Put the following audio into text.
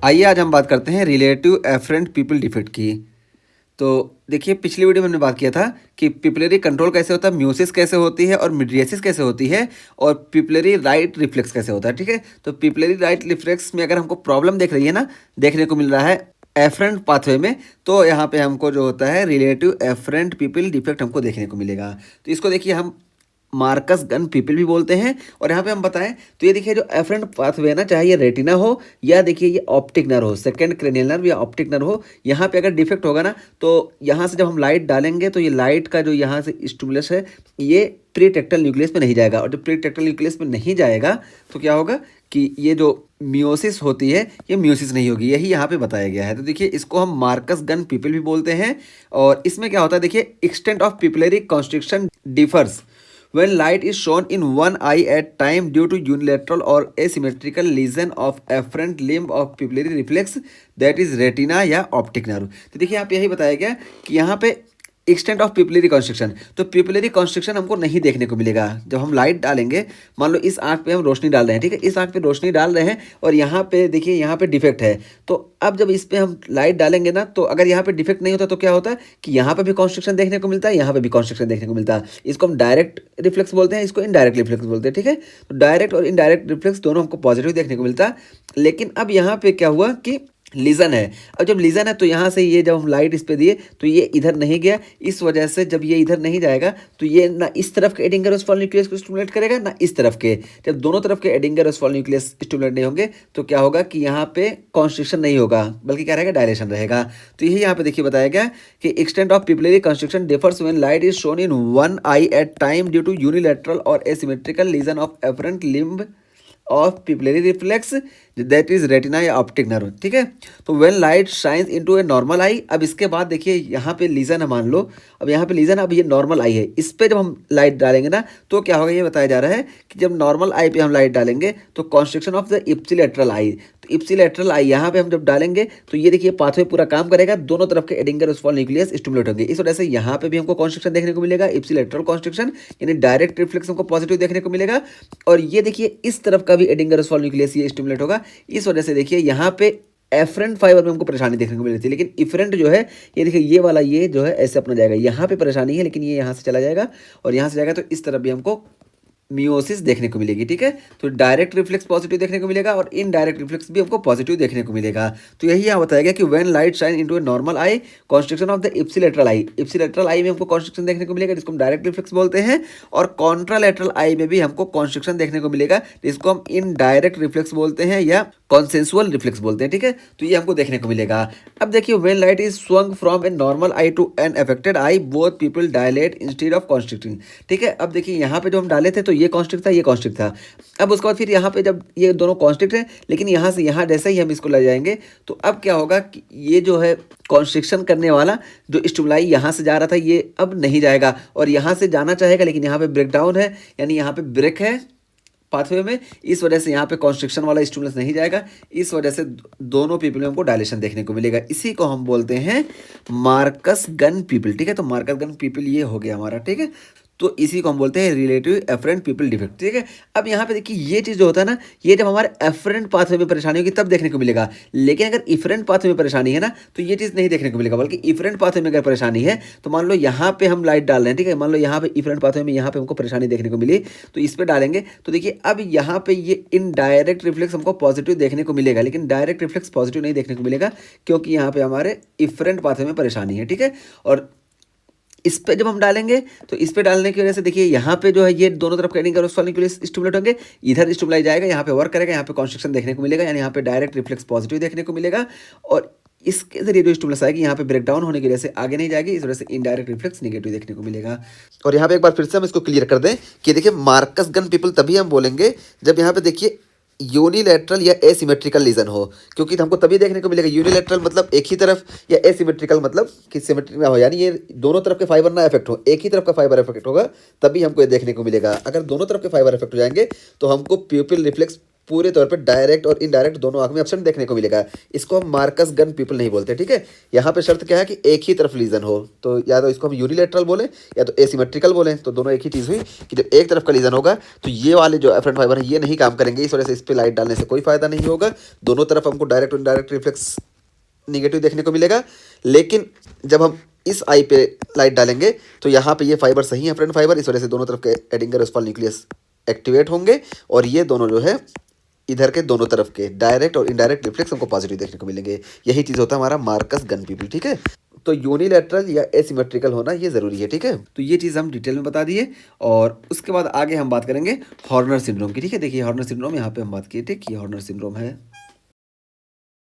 आइए आज हम बात करते हैं रिलेटिव एफरेंट पीपल डिफेक्ट की। तो देखिए पिछली वीडियो में हमने बात किया था कि पिपलरी कंट्रोल कैसे होता है, म्यूसिस कैसे होती है और मिड्रिएसिस कैसे होती है और पिपलरी राइट रिफ्लेक्स कैसे होता है। ठीक है, तो पिपलरी राइट रिफ्लेक्स में अगर हमको प्रॉब्लम देख रही है ना, देखने को मिल रहा है एफरेंट पाथवे में, तो यहाँ पे हमको जो होता है रिलेटिव एफरेंट पीपल डिफेक्ट हमको देखने को मिलेगा। तो इसको देखिए हम मार्कस गन पीपल भी बोलते हैं। और यहाँ पे हम बताएं तो ये देखिए जो एफरेंट पाथवे है ना, चाहे ये रेटिना हो या देखिए ये ऑप्टिक नर्व हो, सेकंड क्रेनियल नर्व या ऑप्टिक नर्व हो, यहाँ पे अगर डिफेक्ट होगा ना तो यहाँ से जब हम लाइट डालेंगे तो ये लाइट का जो यहाँ से स्टिमुलस है ये प्रीटेक्टल न्यूक्लियस में नहीं जाएगा। और जब प्रीटेक्टल न्यूक्लियस में नहीं जाएगा तो क्या होगा कि ये जो मियोसिस होती है ये म्यूसिस नहीं होगी, यही यहाँ पे बताया गया है। तो देखिए इसको हम मार्कस गन पीपल भी बोलते हैं। और इसमें क्या होता है, देखिए extent of pupillary constriction differs when light is shown in one eye at time due to unilateral or asymmetrical lesion of afferent limb of pupillary reflex that is retina या optic nerve। तो देखिए आप यही बताया गया कि यहाँ पे एक्सटेंट ऑफ पिपलरी कॉन्स्ट्रिक्शन, तो पिपलरी कॉन्स्ट्रिक्शन हमको नहीं देखने को मिलेगा जब हम लाइट डालेंगे। मान लो इस आंख पे हम रोशनी डाल रहे हैं, ठीक है, इस आंख पे रोशनी डाल रहे हैं और यहाँ पे देखिए यहाँ पे डिफेक्ट है। तो अब जब इस पे हम लाइट डालेंगे ना, तो अगर यहाँ पे डिफेक्ट नहीं होता तो क्या होता है कि यहाँ पे भी कॉन्स्ट्रिक्शन देखने को मिलता है, यहाँ पे भी कॉन्स्ट्रिक्शन देखने को मिलता है। इसको हम डायरेक्ट रिफ्लेक्स बोलते हैं, इसको इनडायरेक्ट रिफ्लेक्स बोलते हैं। ठीक है, तो डायरेक्ट और इनडायरेक्ट रिफ्लेक्स दोनों हमको पॉजिटिव देखने को मिलता है। लेकिन अब यहाँ पे क्या हुआ कि लीजन है। अब जब लीजन है तो यहाँ से ये जब हम लाइट इस पे दिए तो ये इधर नहीं गया, इस वजह से जब ये इधर नहीं जाएगा तो ये ना इस तरफ के एडिंगर ओस्वाल्व न्यूक्लियस को स्टिमुलेट करेगा ना इस तरफ के। जब दोनों तरफ के एडिंगर ओस्वाल्व न्यूक्लियस स्टिमुलेट नहीं होंगे तो क्या होगा कि यहाँ पे कॉन्स्ट्रिक्शन नहीं होगा, बल्कि क्या रहेगा, डायलेशन रहेगा। तो यही यहाँ पे देखिए बताया गया कि extent of pupillary constriction differs when light is shone in one eye at time due to unilateral और asymmetrical lesion of afferent limb of pupillary reflex that is retina या ऑप्टिक नर्व। ठीक है, तो when light shines into a normal eye. अब इसके बाद देखिए यहाँ पे लीजन है, मान लो अब यहाँ पे लीजन, अब ये नॉर्मल आई है, इस पे जब हम लाइट डालेंगे ना तो क्या होगा, ये बताया जा रहा है कि जब नॉर्मल आई पे हम लाइट डालेंगे तो कॉन्स्ट्रिक्शन ऑफ द इप्सिलेटरल आई, तो इप्सिलेटरल आई यहाँ पे हम जब डालेंगे तो ये देखिए पाथवे पूरा काम करेगा, दोनों तरफ के एडिंगर ओस्वाल्व न्यूक्लियस स्टिमुलेट होंगे। इस वजह से यहाँ पे भी हमको कॉन्स्ट्रिक्शन देखने को मिलेगा, इप्सिलेटरल कॉन्स्ट्रिक्शन, यानी डायरेक्ट रिफ्लेक्स हमको पॉजिटिव देखने को मिलेगा। और ये देखिए इस तरफ का भी एडिंगर ओस्वाल्व न्यूक्लियस ये स्टिमुलेट होगा। इस वजह से देखिए यहाँ पे एफरेंट फाइबर में हमको परेशानी देखने को मिल रही थी, लेकिन इफरेंट जो है ये देखिए ये वाला ये जो है ऐसे अपना जाएगा, यहाँ पे परेशानी है लेकिन ये यहाँ से चला जाएगा और यहाँ से जाएगा, तो इस तरफ भी हमको मियोसिस देखने को मिलेगी। ठीक है, तो डायरेक्ट रिफ्लेक्स पॉजिटिव देखने को मिलेगा और इनडायरेक्ट रिफ्लेक्स भी हमको पॉजिटिव देखने को मिलेगा। तो यही यहाँ बताया गया कि when light shine into a normal eye constriction of the ipsilateral eye, ipsilateral eye में हमको कॉन्स्ट्रिक्शन देखने को मिलेगा जिसको हम डायरेक्ट रिफ्लेक्स बोलते हैं। और कॉन्ट्रालेटरल आई में भी हमको कॉन्स्ट्रिक्शन देखने को मिलेगा जिसको हम इनडायरेक्ट रिफ्लेक्स बोलते हैं या कॉन्सेंसुअल रिफ्लेक्स बोलते हैं। ठीक है, तो ये हमको देखने को मिलेगा। अब देखिए when light is swung from a normal eye to an affected eye both pupils dilate instead of constricting. ठीक है, अब देखिए यहाँ पे जो हम डाले थे तो ये कॉन्स्ट्रिक्ट था, ये कॉन्स्ट्रिक्ट था। अब उसके बाद फिर यहाँ पे जब ये दोनों कॉन्स्ट्रिक्ट है, लेकिन यहाँ से यहाँ जैसे ही हम इसको ले जाएंगे तो अब क्या होगा कि ये जो है कॉन्स्ट्रिक्शन करने वाला जो स्टिमुलाई यहाँ से जा रहा था ये अब नहीं जाएगा और यहाँ से जाना चाहेगा, लेकिन यहाँ पे ब्रेक डाउन है, यानी यहाँ पे ब्रेक है पाथवे में, इस वजह से यहाँ पे कॉन्स्ट्रिक्शन वाला स्टिमुलस नहीं जाएगा। इस वजह से दोनों पीपल में हमको डायलेशन देखने को मिलेगा। इसी को हम बोलते हैं मार्कस गन पीपल। ठीक है, तो मार्कस गन पीपल ये हो गया हमारा। ठीक है, तो इसी को हम बोलते हैं रिलेटिव एफरेंट पीपल डिफेक्ट। ठीक है, अब यहाँ पे देखिए ये चीज़ जो होता है ना, ये जब हमारे एफरेंट पाथवे में परेशानी होगी तब देखने को मिलेगा। लेकिन अगर इफरेंट पाथवे में परेशानी है ना तो ये चीज़ नहीं देखने को मिलेगा, बल्कि इफरेंट पाथवे में अगर परेशानी है तो मान लो यहाँ पे हम लाइट डाल रहे हैं, ठीक है, मान लो यहाँ पे इफरेंट पाथवे में यहाँ पे हमको परेशानी देखने को मिली तो इस पर डालेंगे तो देखिए अब यहाँ पे ये इनडायरेक्ट रिफ्लेक्स हमको पॉजिटिव देखने को मिलेगा, लेकिन डायरेक्ट रिफ्लेक्स पॉजिटिव नहीं देखने को मिलेगा क्योंकि यहाँ पे हमारे इफरेंट पाथवे में परेशानी है। ठीक है, और इस पे जब हम डालेंगे तो इस पे डालने की वजह से देखिए यहाँ पे जो है ये दोनों तरफ एडिंगर ओस्वाल्व न्यूक्लियस स्टिमुलेट होंगे, इधर स्टिमुलाई जाएगा, यहाँ पे वर्क करेगा, यहाँ पे कॉन्स्ट्रिक्शन देखने को मिलेगा, यानी यहाँ पे डायरेक्ट रिफ्लेक्स पॉजिटिव देखने को मिलेगा। और इसके जरिए जो स्टिमुलस आएगी यहाँ पे ब्रेक डाउन होने की वजह से आगे नहीं जाएगी, इस वजह से इनडायरेक्ट रिफ्लेक्स नेगेटिव देखने को मिलेगा। और यहाँ पे एक बार फिर से हम इसको क्लियर कर दें कि देखिए मार्कस गन पीपल तभी हम बोलेंगे जब यहाँ पे देखिए यूनिलैटरल या एसिमेट्रिकल लीजन हो, क्योंकि हमको तभी देखने को मिलेगा। यूनिलैटरल मतलब एक ही तरफ, या एसिमेट्रिकल मतलब कि सिमेट्री ना हो, यानी ये दोनों तरफ के फाइबर ना इफेक्ट हो, एक ही तरफ का फाइबर इफेक्ट होगा तभी हमको ये देखने को मिलेगा। अगर दोनों तरफ के फाइबर इफेक्ट हो जाएंगे तो हमको प्यूपिल रिफ्लेक्स पूरे तौर पे डायरेक्ट और इनडायरेक्ट दोनों आंख में एब्सेंट देखने को मिलेगा। इसको हम मार्कस गन पीपल नहीं बोलते, ठीक है। यहाँ पे शर्त क्या है कि एक ही तरफ लीजन हो, तो या तो इसको हम यूनिलेटरल बोले या तो एसिमेट्रिकल बोले, तो दोनों एक ही चीज़ हुई कि जब एक तरफ का लीजन होगा तो ये वाले जो एफरेंट फाइबर है ये नहीं काम करेंगे, इस वजह से इस पर लाइट डालने से कोई फायदा नहीं होगा। दोनों तरफ हमको डायरेक्ट और इनडायरेक्ट रिफ्लेक्स निगेटिव देखने को मिलेगा। लेकिन जब हम इस आई पे लाइट डालेंगे तो यहाँ पे ये फाइबर सही है, फ्रंट फाइबर, इस वजह से दोनों तरफ के एडिंगर ओस्वाल्ट न्यूक्लियस एक्टिवेट होंगे और ये दोनों जो है इधर के दोनों तरफ के डायरेक्ट और इनडायरेक्ट रिफ्लेक्स हमको पॉजिटिव देखने को मिलेंगे। यही चीज़ होता है हमारा मार्कस गन पीपल, ठीक है। तो यूनिलैटरल या एसिमेट्रिकल होना ये ज़रूरी है, ठीक है। तो ये चीज़ हम डिटेल में बता दिए और उसके बाद आगे हम बात करेंगे हॉर्नर सिंड्रोम की, ठीक है। देखिए हॉर्नर सिंड्रोम यहाँ पे हम बात किए थे कि हॉर्नर सिंड्रोम है।